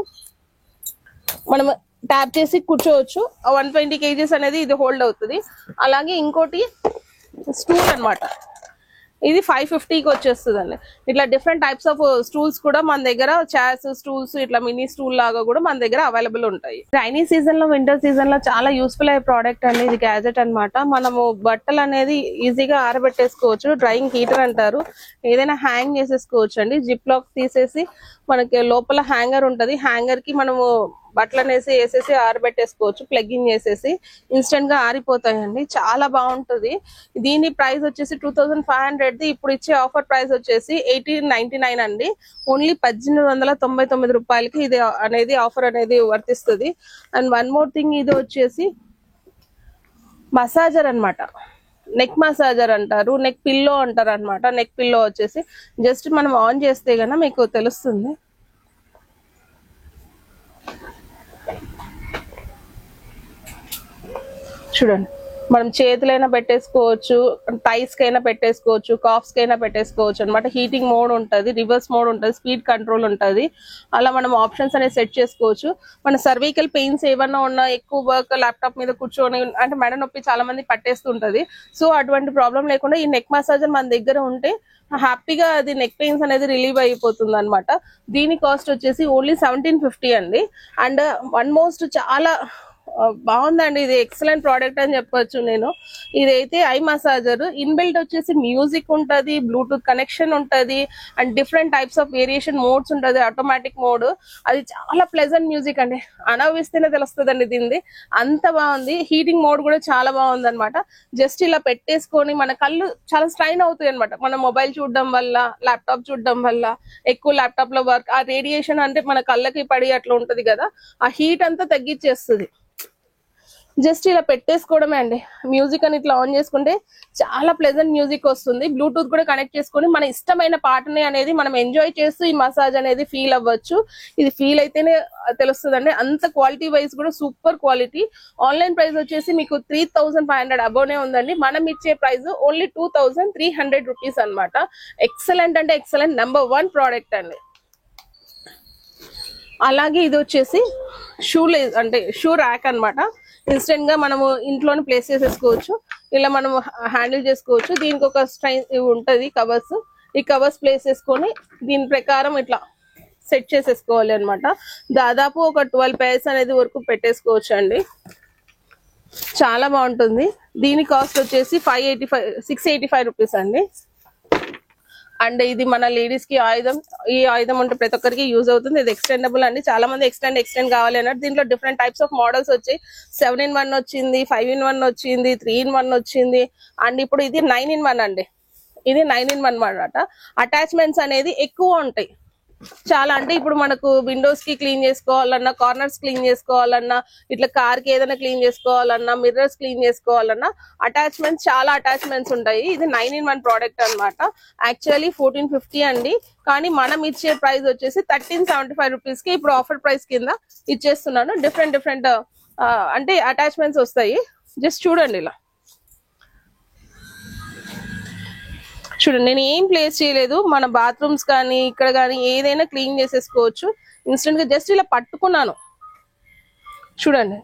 మనం ట్యాప్ చేసి కూర్చోవచ్చు. 120 kgs అనేది ఇది హోల్డ్ అవుతుంది. అలాగే ఇంకోటి స్టూల్ అన్నమాట, ఇది 550కి వచ్చేస్తుందండి. ఇట్లా డిఫరెంట్ టైప్స్ ఆఫ్ స్టూల్స్ కూడా మన దగ్గర, చైర్స్, స్టూల్స్, ఇట్లా మినీ స్టూల్ లాగా కూడా మన దగ్గర అవైలబుల్ ఉంటాయి. రైనీ సీజన్ లో, వింటర్ సీజన్ లో చాలా యూస్ఫుల్ అయ్యే ప్రోడక్ట్ అండి ఇది, గ్యాజెట్ అన్నమాట. మనము బట్టలు అనేది ఈజీగా ఆరబెట్టేసుకోవచ్చు. డ్రైయింగ్ హీటర్ అంటారు. ఏదైనా హ్యాంగ్ చేసేసుకోవచ్చు అండి. జిప్ లాక్ తీసేసి మనకి లోపల హ్యాంగర్ ఉంటది, హ్యాంగర్ కి మనము బట్టలు అనేసి వేసేసి ఆరబెట్టేసుకోవచ్చు. ప్లగ్గింగ్ చేసేసి ఇన్స్టెంట్ గా ఆరిపోతాయండి. చాలా బాగుంటుంది. దీని ప్రైస్ వచ్చేసి 2500. ఇప్పుడు ఇచ్చే ఆఫర్ ప్రైస్ వచ్చేసి 1899 అండి. ఓన్లీ 1899 రూపాయలకి ఇది అనేది ఆఫర్ అనేది వర్తిస్తుంది. అండ్ వన్ మోర్ థింగ్, ఇది వచ్చేసి మసాజర్ అన్నమాట. నెక్ మసాజర్ అంటారు, నెక్ పిల్లో అంటారు అనమాట. నెక్ పిల్లో వచ్చేసి జస్ట్ మనం ఆన్ చేస్తే గన మీకు తెలుస్తుంది. చూడండి, మనం చేతులైనా పెట్టేసుకోవచ్చు, టైస్ కైనా పెట్టేసుకోవచ్చు, కాఫ్స్ కైనా పెట్టేసుకోవచ్చు అనమాట. హీటింగ్ మోడ్ ఉంటుంది, రివర్స్ మోడ్ ఉంటుంది, స్పీడ్ కంట్రోల్ ఉంటుంది. అలా మనం ఆప్షన్స్ అనేది సెట్ చేసుకోవచ్చు. మన సర్వైకల్ పెయిన్స్ ఏమన్నా ఉన్నా, ఎక్కువ వర్క్ ల్యాప్టాప్ మీద కూర్చొని అంటే మెడ నొప్పి చాలా మంది పట్టేస్తుంటది. సో అటువంటి ప్రాబ్లం లేకుండా ఈ నెక్ మసాజర్ మన దగ్గర ఉంటే హ్యాపీగా అది నెక్ పెయిన్స్ అనేది రిలీవ్ అయిపోతుంది అనమాట. దీని కాస్ట్ వచ్చేసి ఓన్లీ 1750 అండి. అండ్ వన్ మోస్ట్ చాలా బాగుందండి, ఇది ఎక్సలెంట్ ప్రోడక్ట్ అని చెప్పొచ్చు నేను. ఇదైతే ఐ మసాజర్, ఇన్బిల్ట్ వచ్చేసి మ్యూజిక్ ఉంటది, బ్లూటూత్ కనెక్షన్ ఉంటది, and different types of variation modes ఉంటది, ఆటోమేటిక్ మోడ్. అది చాలా ప్లెజెంట్ మ్యూజిక్ అండి, అనుభవిస్తేనే తెలుస్తుందండి దీనిది, అంత బాగుంది. హీటింగ్ మోడ్ కూడా చాలా బాగుంది అనమాట. జస్ట్ ఇలా పెట్టేసుకొని మన కళ్ళు చాలా స్ట్రైన్ అవుతాయి అనమాట, మన మొబైల్ చూడడం వల్ల, ల్యాప్టాప్ చూడడం వల్ల, ఎక్కువ ల్యాప్టాప్ లో వర్క్, ఆ రేడియేషన్ అంటే మన కళ్ళకి పడి అట్లా ఉంటది కదా, ఆ హీట్ అంతా తగ్గించేస్తుంది. జస్ట్ ఇలా పెట్టేసుకోవడమే అండి. మ్యూజిక్ అని ఇట్లా ఆన్ చేసుకుంటే చాలా ప్లెజెంట్ మ్యూజిక్ వస్తుంది. బ్లూటూత్ కూడా కనెక్ట్ చేసుకొని మన ఇష్టమైన పాటని అనేది మనం ఎంజాయ్ చేస్తూ ఈ మసాజ్ అనేది ఫీల్ అవ్వచ్చు. ఇది ఫీల్ అయితేనే తెలుస్తుందండి, అంత క్వాలిటీ వైజ్ కూడా సూపర్ క్వాలిటీ. ఆన్లైన్ ప్రైస్ వచ్చేసి మీకు 3500 అబోనే ఉందండి. మనం ఇచ్చే ప్రైస్ ఓన్లీ 2300 రూపీస్ అనమాట. ఎక్సలెంట్ అంటే ఎక్సలెంట్, నెంబర్ 1 ప్రోడక్ట్ అండి. అలాగే ఇది వచ్చేసి అంటే షూ ర్యాక్ అనమాట. ఇన్స్టెంట్ గా మనము ఇంట్లోనే ప్లేస్ చేసేసుకోవచ్చు, ఇలా మనం హ్యాండిల్ చేసుకోవచ్చు. దీనికి ఒక స్ట్రైన్ ఉంటది, కవర్స్. ఈ కవర్స్ ప్లేస్ చేసుకొని దీని ప్రకారం ఇట్లా సెట్ చేసేసుకోవాలి అనమాట. దాదాపు ఒక 12 పైర్స్ అనేది వరకు పెట్టేసుకోవచ్చు అండి, చాలా బాగుంటుంది. దీని కాస్ట్ వచ్చేసి 685 రూపీస్ అండి. అండ్ ఇది మన లేడీస్ కి ఆయుధం, ఈ ఆయుధం అంటే ప్రతి ఒక్కరికి యూజ్ అవుతుంది. ఇది ఎక్స్టెండబుల్ అండి, చాలా మంది ఎక్స్టెండ్ కావాలి అన్నట్టు. దీంట్లో డిఫరెంట్ టైప్స్ ఆఫ్ మోడల్స్ వచ్చాయి. 7-in-1 వచ్చింది, 5-in-1 వచ్చింది, 3-in-1 వచ్చింది, అండ్ ఇప్పుడు ఇది 9-in-1 అండి. ఇది 9-in-1 అన్నమాట. అటాచ్మెంట్స్ అనేది ఎక్కువ ఉంటాయి చాలా. అంటే ఇప్పుడు మనకు విండోస్ కి క్లీన్ చేసుకోవాలన్నా, కార్నర్స్ క్లీన్ చేసుకోవాలన్నా, ఇట్లా కార్ కి ఏదైనా క్లీన్ చేసుకోవాలన్నా, మిర్రర్స్ క్లీన్ చేసుకోవాలన్నా అటాచ్మెంట్స్, చాలా అటాచ్మెంట్స్ ఉంటాయి. ఇది 9-in-1 ప్రోడక్ట్ అనమాట. యాక్చువల్లీ 1450 అండి, కానీ మనం ఇచ్చే ప్రైస్ వచ్చేసి 1375 రూపీస్ కి ఇప్పుడు ఆఫర్ ప్రైస్ కింద ఇచ్చేస్తున్నాను. డిఫరెంట్ అంటే అటాచ్మెంట్స్ వస్తాయి. జస్ట్ చూడండి, ఇలా చూడండి. నేను ఏం ప్లేస్ చేయలేదు, మన బాత్రూమ్స్ కానీ ఇక్కడ కానీ ఏదైనా క్లీన్ చేసేసుకోవచ్చు ఇన్స్టెంట్ గా. జస్ట్ ఇలా పట్టుకున్నాను, చూడండి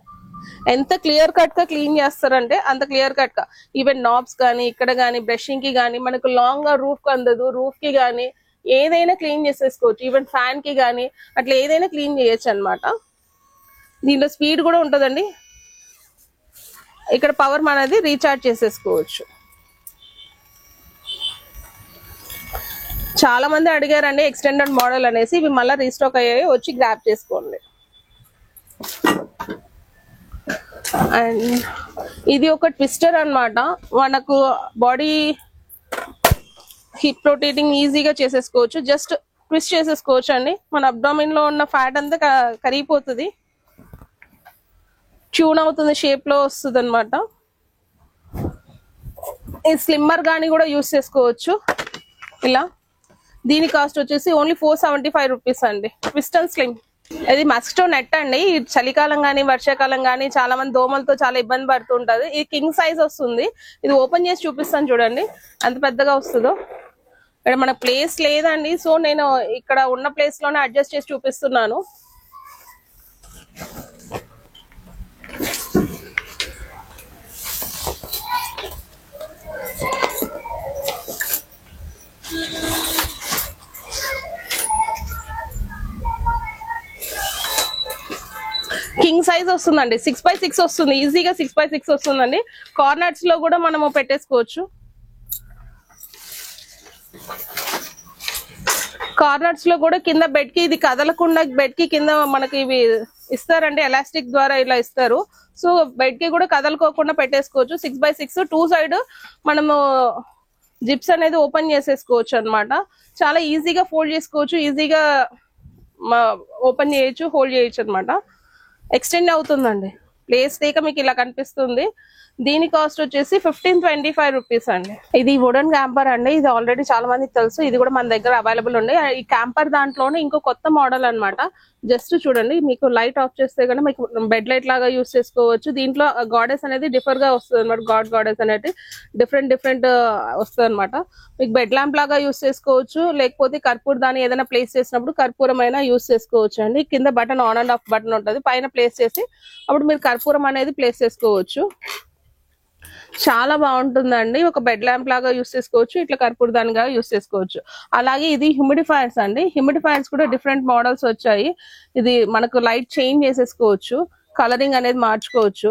ఎంత క్లియర్ కట్ గా క్లీన్ చేస్తారంటే అంత క్లియర్ కట్ గా. ఈవెన్ నాబ్స్ కానీ ఇక్కడ కానీ బ్రషింగ్ కి కానీ, మనకు లాంగ్ గా రూఫ్ కి అందదు, రూఫ్ కి కానీ ఏదైనా క్లీన్ చేసేసుకోవచ్చు. ఈవెన్ ఫ్యాన్ కి కానీ అట్లా ఏదైనా క్లీన్ చేయొచ్చు అనమాట. దీంట్లో స్పీడ్ కూడా ఉంటుందండి. ఇక్కడ పవర్ మనది రీఛార్జ్ చేసేసుకోవచ్చు. చాలా మంది అడిగారండి ఎక్స్టెండెడ్ మోడల్ అనేసి, ఇవి మళ్ళీ రీస్టాక్ అయ్యాయి, వచ్చి గ్రాప్ చేసుకోండి. అండ్ ఇది ఒక ట్విస్టర్ అన్నమాట, మనకు బాడీ హిప్ రొటేటింగ్ ఈజీగా చేసేసుకోవచ్చు. జస్ట్ ట్విస్ట్ చేసేసుకోవచ్చు అండి, మన అబ్డామిన్ లో ఉన్న ఫ్యాట్ అంతా కరిగిపోతుంది, ట్యూన్ అవుతుంది, షేప్ లో వస్తుంది అనమాట. ఇది స్లిమ్మర్ గానీ కూడా యూస్ చేసుకోవచ్చు ఇలా. దీని కాస్ట్ వచ్చేసి ఓన్లీ 475 రూపీస్ అండి. Twist and slim. ఇది మస్కిటో నెట్ అండి. చలికాలం కానీ వర్షాకాలం కానీ చాలా మంది దోమలతో చాలా ఇబ్బంది పడుతుంటది. ఇది కింగ్ సైజ్ వస్తుంది. ఇది ఓపెన్ చేసి చూపిస్తాను చూడండి ఎంత పెద్దగా వస్తుందో. ఇక్కడ మన ప్లేస్ లేదండి, సో నేను ఇక్కడ ఉన్న ప్లేస్ లోనే అడ్జస్ట్ చేసి చూపిస్తున్నాను. కింగ్ సైజ్ వస్తుందండి, 6x6 వస్తుంది, ఈజీగా 6x6 వస్తుందండి. కార్నర్స్ లో కూడా మనము పెట్టేసుకోవచ్చు. కార్నర్స్ లో కూడా కింద బెడ్ కి ఇది కదలకుండా బెడ్ కి కింద మనకి ఇవి ఇస్తారండి, ఎలాస్టిక్ ద్వారా ఇలా ఇస్తారు. సో బెడ్ కి కూడా కదలుకోకుండా పెట్టేసుకోవచ్చు. 6x6 2 సైడ్ మనము జిప్స్ అనేది ఓపెన్ చేసేసుకోవచ్చు అనమాట. చాలా ఈజీగా ఫోల్డ్ చేసుకోవచ్చు, ఈజీగా ఓపెన్ చేయొచ్చు, హోల్డ్ చేయొచ్చు అనమాట. ఎక్స్టెండ్ అవుతుందండి, ప్లేస్ లేక మీకు ఇలా కనిపిస్తుంది. దీని కాస్ట్ వచ్చేసి 1525 రూపీస్ అండి. ఇది వుడెన్ క్యాంపర్ అండి, ఇది ఆల్రెడీ చాలా మందికి తెలుసు, ఇది కూడా మన దగ్గర అవైలబుల్ ఉంది. ఈ క్యాంపర్ దాంట్లోనే ఇంకో కొత్త మోడల్ అనమాట. జస్ట్ చూడండి, మీకు లైట్ ఆఫ్ చేస్తే కనుక మీకు బెడ్ లైట్ లాగా యూస్ చేసుకోవచ్చు. దీంట్లో గాడెస్ అనేది డిఫర్ గా వస్తుంది అనమాట, గాడెస్ అనేది డిఫరెంట్ వస్తుంది అనమాట. మీకు బెడ్ ల్యాంప్ లాగా యూస్ చేసుకోవచ్చు, లేకపోతే కర్పూర్ దాన్ని ఏదైనా ప్లేస్ చేసినప్పుడు కర్పూరం అయినా యూస్ చేసుకోవచ్చు అండి. కింద button on and of button ఉంటుంది, పైన ప్లేస్ చేసి అప్పుడు మీరు కర్పూరం అనేది ప్లేస్ చేసుకోవచ్చు. చాలా బాగుంటుందండి, ఒక బెడ్ ల్యాంప్ లాగా యూస్ చేసుకోవచ్చు, ఇట్లా కర్పూర్ దానిగా యూస్ చేసుకోవచ్చు. అలాగే ఇది హ్యూమిడిఫైయర్స్ అండి. హ్యూమిడిఫైయర్స్ కూడా డిఫరెంట్ మోడల్స్ వచ్చాయి. ఇది మనకు లైట్ చేంజ్ చేసేసుకోవచ్చు. కలరింగ్ అనేది మార్చుకోవచ్చు.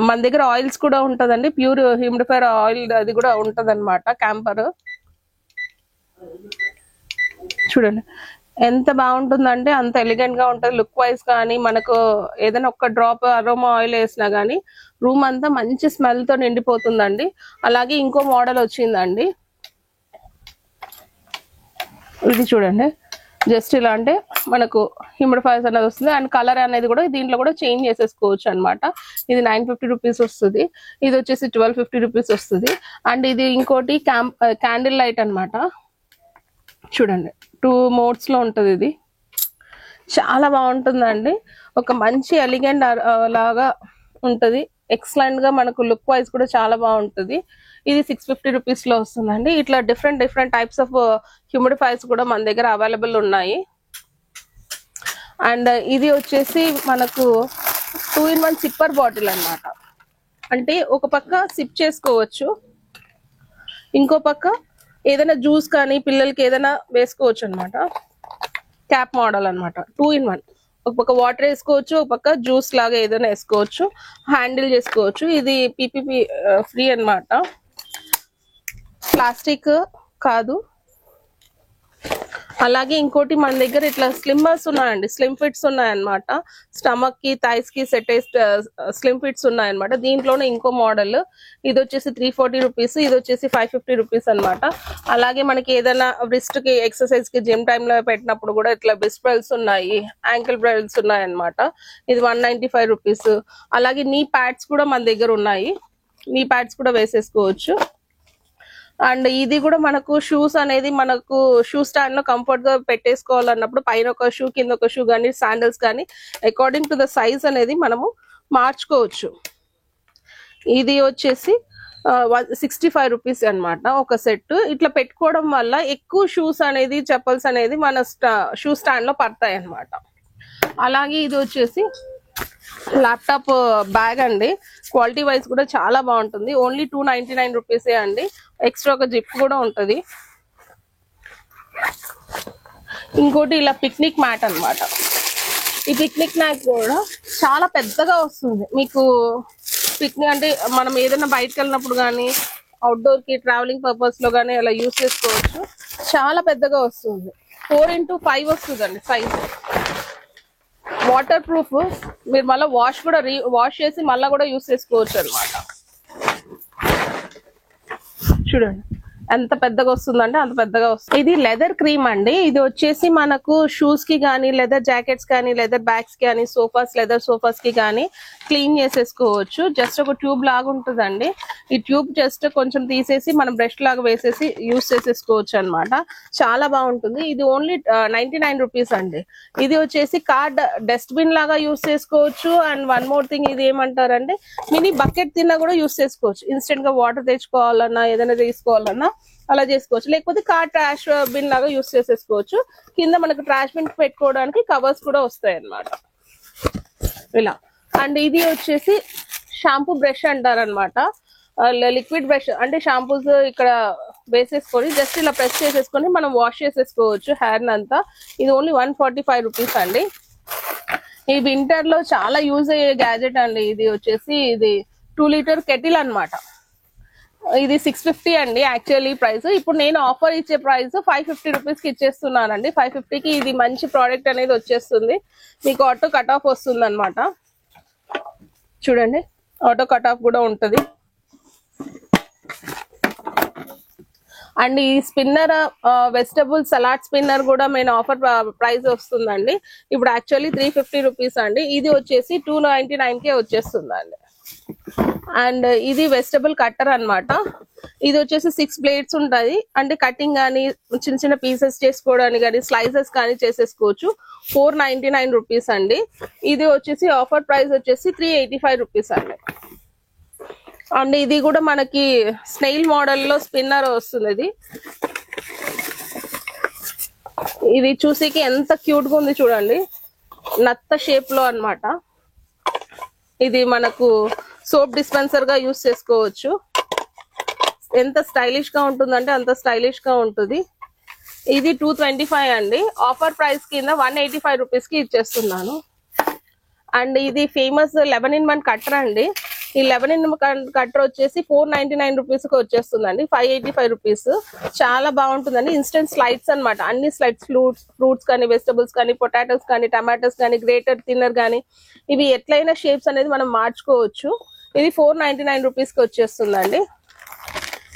మన దగ్గర ఆయిల్స్ కూడా ఉంటదండి, ప్యూర్ హ్యూమిడిఫైర్ ఆయిల్ అది కూడా ఉంటది అనమాట. క్యాంపర్ చూడండి ఎంత బాగుంటుందంటే అంత ఎలిగెంట్ గా ఉంటది. లుక్ వైజ్ కానీ మనకు ఏదైనా ఒక్క డ్రాప్ అరోమా ఆయిల్ వేసినా గానీ రూమ్ అంతా మంచి స్మెల్ తో నిండిపోతుందండి. అలాగే ఇంకో మోడల్ వచ్చిందండి, ఇది చూడండి. జస్ట్ ఇలా అంటే మనకు హ్యూమిడిఫైర్స్ అనేది వస్తుంది అండ్ కలర్ అనేది కూడా దీంట్లో కూడా చేంజ్ చేసేసుకోవచ్చు అనమాట. ఇది 950 రూపీస్ వస్తుంది, ఇది వచ్చేసి 1250 రూపీస్ వస్తుంది. అండ్ ఇది ఇంకోటి క్యాండిల్ లైట్ అనమాట. చూడండి 2 మోడ్స్ లో ఉంటది. ఇది చాలా బాగుంటుందండి, ఒక మంచి ఎలిగెంట్ లాగా ఉంటది. ఎక్సలెంట్ గా మనకు లుక్ వైజ్ కూడా చాలా బాగుంటది. ఇది 650 రూపీస్ లో వస్తుందండి. ఇట్లా డిఫరెంట్ టైప్స్ ఆఫ్ హ్యూమిడిఫైర్స్ కూడా మన దగ్గర అవైలబుల్ ఉన్నాయి. అండ్ ఇది వచ్చేసి మనకు 2-in-1 సిప్పర్ బాటిల్ అన్నమాట. అంటే ఒక పక్క సిప్ చేసుకోవచ్చు, ఇంకో పక్క ఏదైనా జ్యూస్ కానీ పిల్లలకి ఏదైనా వేసుకోవచ్చు అనమాట. క్యాప్ మోడల్ అనమాట, 2-in-1. ఒక పక్క వాటర్ వేసుకోవచ్చు, ఒక పక్క జ్యూస్ లాగా ఏదైనా వేసుకోవచ్చు, హ్యాండిల్ చేసుకోవచ్చు. ఇది పిపిపి ఫ్రీ అన్నమాట, ప్లాస్టిక్ కాదు. అలాగే ఇంకోటి మన దగ్గర ఇట్లా స్లిమ్మర్స్ ఉన్నాయండి, స్లిమ్ ఫిట్స్ ఉన్నాయన్నమాట. స్టమక్ కి థైస్ కి సెట్ స్లిమ్ ఫిట్స్ ఉన్నాయన్నమాట. దీంట్లోనే ఇంకో మోడల్, ఇది వచ్చేసి 340 రూపీస్, ఇది వచ్చేసి 550 రూపీస్ అనమాట. అలాగే మనకి ఏదైనా రిస్ట్ కి ఎక్సర్సైజ్ కి జిమ్ టైమ్ లో పెట్టినప్పుడు కూడా ఇట్లా బ్రెస్ట్ బెల్ట్స్ ఉన్నాయి, యాంకిల్ బెల్ట్స్ ఉన్నాయి అనమాట. ఇది 195 రూపీస్. అలాగే నీ ప్యాడ్స్ కూడా మన దగ్గర ఉన్నాయి, నీ ప్యాడ్స్ కూడా వేసేసుకోవచ్చు. అండ్ ఇది కూడా మనకు షూస్ అనేది మనకు షూ స్టాండ్ లో కంఫర్ట్ గా పెట్టేసుకోవాలన్నప్పుడు పైన ఒక షూ కింద ఒక షూ కానీ శాండల్స్ కానీ అకార్డింగ్ టు ద సైజ్ అనేది మనము మార్చుకోవచ్చు. ఇది వచ్చేసి 65 రూపీస్ అనమాట ఒక సెట్. ఇట్లా పెట్టుకోవడం వల్ల ఎక్కువ షూస్ అనేది చెప్పల్స్ అనేది మన షూ స్టాండ్ లో పడతాయి అనమాట. అలాగే ఇది వచ్చేసి ల్యాప్టాప్ బ్యాగ్ అండి, క్వాలిటీ వైజ్ కూడా చాలా బాగుంటుంది. ఓన్లీ 299 రూపీసే అండి, ఎక్స్ట్రా ఒక జిప్ కూడా ఉంటుంది. ఇంకోటి ఇలా పిక్నిక్ మ్యాట్ అనమాట. ఈ పిక్నిక్ మ్యాట్ కూడా చాలా పెద్దగా వస్తుంది మీకు. పిక్నిక్ అంటే మనం ఏదైనా బయటకు వెళ్ళినప్పుడు కానీ అవుట్డోర్ కి ట్రావెలింగ్ పర్పస్ లో కానీ అలా యూజ్ చేసుకోవచ్చు. చాలా పెద్దగా వస్తుంది, 4x5 వస్తుందండి సైజ్. వాటర్ ప్రూఫ్, మీరు మళ్ళీ వాష్ చేసి మళ్ళీ కూడా యూస్ చేసుకోవచ్చు అనమాట. చూడండి ఎంత పెద్దగా వస్తుందంటే అంత పెద్దగా వస్తుంది. ఇది లెదర్ క్రీమ్ అండి. ఇది వచ్చేసి మనకు షూస్ కి కానీ లెదర్ జాకెట్స్ కానీ లెదర్ బ్యాగ్స్ కానీ లెదర్ సోఫాస్ కి కానీ క్లీన్ చేసేసుకోవచ్చు. జస్ట్ ఒక ట్యూబ్ లాగా ఉంటుందండి. ఈ ట్యూబ్ జస్ట్ కొంచెం తీసేసి మనం బ్రష్ లాగా వేసేసి యూస్ చేసేసుకోవచ్చు అనమాట. చాలా బాగుంటుంది. ఇది ఓన్లీ 99 రూపీస్ అండి. ఇది వచ్చేసి కార్ డస్ట్బిన్ లాగా యూస్ చేసుకోవచ్చు. అండ్ వన్ మోర్ థింగ్, ఇది ఏమంటారంటే మినీ బకెట్ తిన్నా కూడా యూస్ చేసుకోవచ్చు. ఇన్స్టెంట్ గా వాటర్ తెచ్చుకోవాలన్నా ఏదైనా తీసుకోవాలన్నా అలా చేసుకోవచ్చు. లేకపోతే కార్ ట్రాష్ బిన్ లాగా యూస్ చేసేసుకోవచ్చు. కింద మనకు ట్రాష్ బిన్ పెట్టుకోవడానికి కవర్స్ కూడా వస్తాయి అన్నమాట ఇలా. అండ్ ఇది వచ్చేసి షాంపూ బ్రష్ అంటారనమాట. లిక్విడ్ బ్రష్ అంటే షాంపూస్ ఇక్కడ వేసేసుకొని జస్ట్ ఇలా ప్రెస్ చేసేసుకొని మనం వాష్ చేసేసుకోవచ్చు హెయిర్ అంతా. ఇది ఓన్లీ 145 రూపీస్ అండి. ఈ వింటర్ లో చాలా యూజ్ అయ్యే గ్యాజెట్ అండి. ఇది వచ్చేసి ఇది 2 లీటర్ కెటిల్ అనమాట. ఇది 650 అండి యాక్చువల్లీ ప్రైస్. ఇప్పుడు నేను ఆఫర్ ఇచ్చే ప్రైస్ 550 రూపీస్ కి ఇచ్చేస్తున్నానండి. 550కి ఇది మంచి ప్రోడక్ట్ అనేది వచ్చేస్తుంది. మీకు ఆటో కట్ ఆఫ్ వస్తుంది అనమాట. చూడండి ఆటో కట్ ఆఫ్ కూడా ఉంటుంది. అండ్ ఈ స్పిన్నర్ వెజిటబుల్ సలాడ్ స్పిన్నర్ కూడా మెయిన్ ఆఫర్ ప్రైస్ వస్తుందండి. ఇప్పుడు యాక్చువల్లీ 350 రూపీస్ అండి. ఇది వచ్చేసి 299 కే వచ్చేస్తుందండి. అండ్ ఇది వెజిటబుల్ కట్టర్ అన్నమాట. ఇది వచ్చేసి 6 బ్లేడ్స్ ఉంటాయి. అంటే కటింగ్ కానీ చిన్న చిన్న పీసెస్ చేసుకోవడానికి కానీ స్లైసెస్ కానీ చేసేసుకోవచ్చు. 499 రూపీస్ అండి. ఇది వచ్చేసి ఆఫర్ ప్రైస్ వచ్చేసి 385 రూపీస్ అండి. అండ్ ఇది కూడా మనకి స్నెయిల్ మోడల్ లో స్పిన్నర్ వస్తుంది. ఇది చూసేకి ఎంత క్యూట్ గా ఉంది చూడండి, నత్త షేప్ లో అన్నమాట. ఇది మనకు సోప్ డిస్పెన్సర్ గా యూస్ చేసుకోవచ్చు. ఎంత స్టైలిష్ గా ఉంటుందంటే అంత స్టైలిష్ గా ఉంటుంది. ఇది 225 అండి. ఆఫర్ ప్రైస్ కింద 185 రూపీస్ కి ఇచ్చేస్తున్నాను. అండ్ ఇది ఫేమస్ 11-in-1 కట్టర్ అండి. ఈ 11-in-1 కట్టర్ వచ్చేసి 499 రూపీస్ కి వచ్చేస్తుందండి, 585 రూపీస్. చాలా బాగుంటుందండి. ఇన్స్టెంట్ స్లైడ్స్ అన్నమాట. అన్ని స్లైడ్స్, ఫ్రూట్స్ కానీ, వెజిటబుల్స్ కానీ, పొటాటోస్ కానీ, టమాటోస్ కానీ, గ్రేటర్ థిన్నర్ కానీ, ఇవి ఎట్లయినా షేప్స్ అనేది మనం మార్చుకోవచ్చు. ఇది 499 రూపీస్ కి వచ్చేస్తుందండి.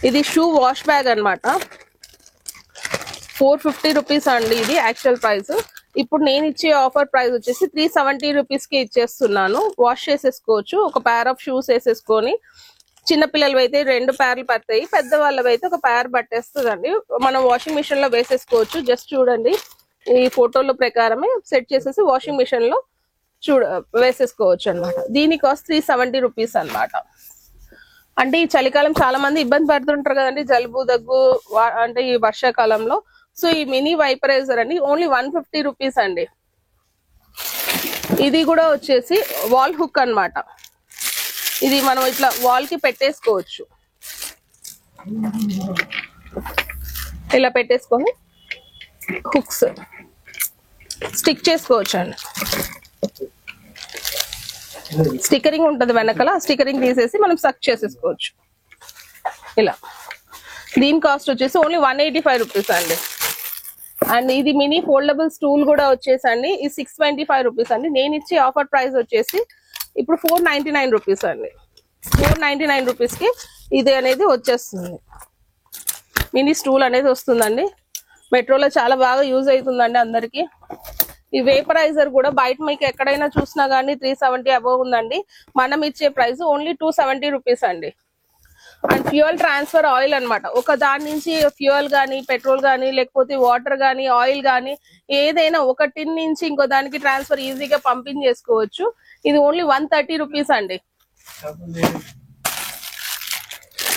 ఇది షూ వాష్ బ్యాగ్ అన్నమాట. 450 రూపీస్ అండి ఇది యాక్చువల్ ప్రైస్. ఇప్పుడు నేను ఇచ్చే ఆఫర్ ప్రైస్ వచ్చేసి 370 రూపీస్ కి ఇచ్చేస్తున్నాను. వాష్ చేసేసుకోవచ్చు. ఒక పేర్ ఆఫ్ షూస్ వేసేసుకొని, చిన్నపిల్లలు అయితే 2 పేర్లు పడతాయి, పెద్దవాళ్ళవి అయితే ఒక పేర్ పట్టేస్తుందండి. మనం వాషింగ్ మిషన్ లో వేసేసుకోవచ్చు. జస్ట్ చూడండి, ఈ ఫోటోల ప్రకారమే సెట్ చేసేసి వాషింగ్ మిషన్ లో వేసేసుకోవచ్చు అనమాట. దీని కాస్ట్ 370 రూపీస్ అనమాట. అంటే ఈ చలికాలం చాలా మంది ఇబ్బంది పడుతుంటారు కదండి, జలుబు దగ్గు అంటే ఈ వర్షాకాలంలో. సో ఈ మినీ వైపరైజర్ అండి ఓన్లీ 150 రూపీస్ అండి. ఇది కూడా వచ్చేసి వాల్ హుక్ అన్నమాట. ఇది మనం ఇట్లా వాల్ కి పెట్టేసుకోవచ్చు. ఇలా పెట్టేసుకొని హుక్స్ స్టిక్ చేసుకోవచ్చు అండి. స్టిక్కరింగ్ ఉంటుంది వెనకాల, స్టిక్కరింగ్ తీసేసి మనం సక్ చేసేసుకోవచ్చు ఇలా. దీని కాస్ట్ వచ్చేసి ఓన్లీ 185 రూపీస్ అండి. అండ్ ఇది మినీ ఫోల్డబుల్ స్టూల్ కూడా వచ్చేసండి, ఇది 625 రూపీస్ అండి. నేను ఇచ్చే ఆఫర్ ప్రైస్ వచ్చేసి ఇప్పుడు 499 రూపీస్ అండి. 499 రూపీస్ కి ఇది అనేది వచ్చేస్తుంది. మినీ స్టూల్ అనేది వస్తుందండి. మెట్రోలో చాలా బాగా యూజ్ అవుతుందండి అందరికి. ఈ వేపరైజర్ కూడా బయట మీకు ఎక్కడైనా చూసినా కానీ 370 అబౌవ్ ఉందండి. మనం ఇచ్చే ప్రైస్ ఓన్లీ 270 రూపీస్ అండి. అండ్ ఫ్యూయల్ ట్రాన్స్ఫర్ ఆయిల్ అన్నమాట. ఒక దాని నుంచి ఫ్యూయల్ కానీ, పెట్రోల్ కానీ, లేకపోతే వాటర్ కానీ, ఆయిల్ కానీ, ఏదైనా ఒక టిన్ నుంచి ఇంకో దానికి ట్రాన్స్ఫర్ ఈజీగా పంపించేసుకోవచ్చు. ఇది ఓన్లీ 130 రూపీస్ అండి.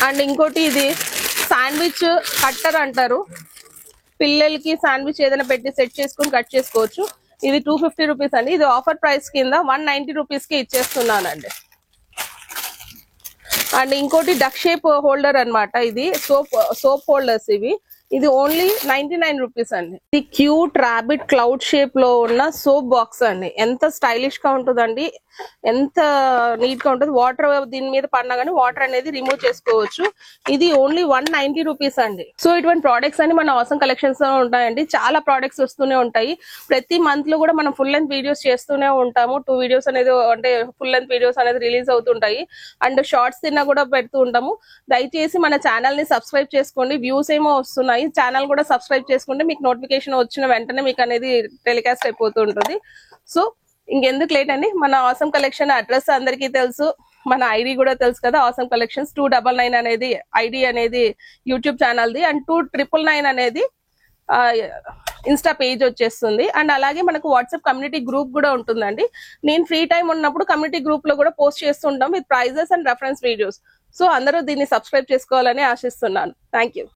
అండ్ ఇంకోటి ఇది శాండ్విచ్ కట్టర్ అంటారు. పిల్లలకి శాండ్విచ్ ఏదైనా పెట్టి సెట్ చేసుకుని కట్ చేసుకోవచ్చు. ఇది 250 రూపీస్ అండి. ఇది ఆఫర్ ప్రైస్ కింద 190 రూపీస్ కి ఇచ్చేస్తున్నానండి. అండ్ ఇంకోటి డక్ షేప్ హోల్డర్ అన్నమాట. ఇది సోప్ హోల్డర్స్ ఇవి. ఇది ఓన్లీ 99 రూపీస్ అండి. ఇది క్యూట్ రాబిట్ క్లౌడ్ షేప్ లో ఉన్న సోప్ బాక్స్ అండి. ఎంత స్టైలిష్ గా ఉంటుందండి, ఎంత నీట్ గా ఉంటుంది. వాటర్ దీని మీద పడినా కానీ వాటర్ అనేది రిమూవ్ చేసుకోవచ్చు. ఇది ఓన్లీ 190 రూపీస్ అండి. సో ఇటువంటి ప్రోడక్ట్స్ అన్ని మన ఆసమ్ కలెక్షన్స్ లో ఉంటాయండి. చాలా ప్రోడక్ట్స్ వస్తూనే ఉంటాయి. ప్రతి మంత్ లో కూడా మనం ఫుల్ లెంత్ వీడియోస్ చేస్తూనే ఉంటాము. 2 వీడియోస్ అనేది అంటే ఫుల్ లెంత్ వీడియోస్ అనేది రిలీజ్ అవుతుంటాయి. అండ్ షార్ట్స్ తిన్నా కూడా పెడుతూ ఉంటాము. దయచేసి మన ఛానల్ ని సబ్స్క్రైబ్ చేసుకోండి. వ్యూస్ ఏమో వస్తున్నాయి, ఛానల్ కూడా సబ్స్క్రైబ్ చేసుకుంటే మీకు నోటిఫికేషన్ వచ్చిన వెంటనే మీకు అనేది టెలికాస్ట్ అయిపోతూ ఉంటుంది. సో ఇంకెందుకు లేట్ అండి, మన ఆసమ్ కలెక్షన్ అడ్రస్ అందరికీ తెలుసు, మన ఐడి కూడా తెలుసు కదా, ఆసమ్ కలెక్షన్స్ 299 అనేది ఐడి అనేది యూట్యూబ్ ఛానల్ది. అండ్ 2999 అనేది ఇన్స్టా పేజ్ వచ్చేస్తుంది. అండ్ అలాగే మనకు వాట్సాప్ కమ్యూనిటీ గ్రూప్ కూడా ఉంటుందండి. నేను ఫ్రీ టైం ఉన్నప్పుడు కమ్యూనిటీ గ్రూప్ లో కూడా పోస్ట్ చేస్తుంటాం with prizes and reference videos. So అందరూ దీన్ని సబ్స్క్రైబ్ చేసుకోవాలని ఆశిస్తున్నాను. Thank you.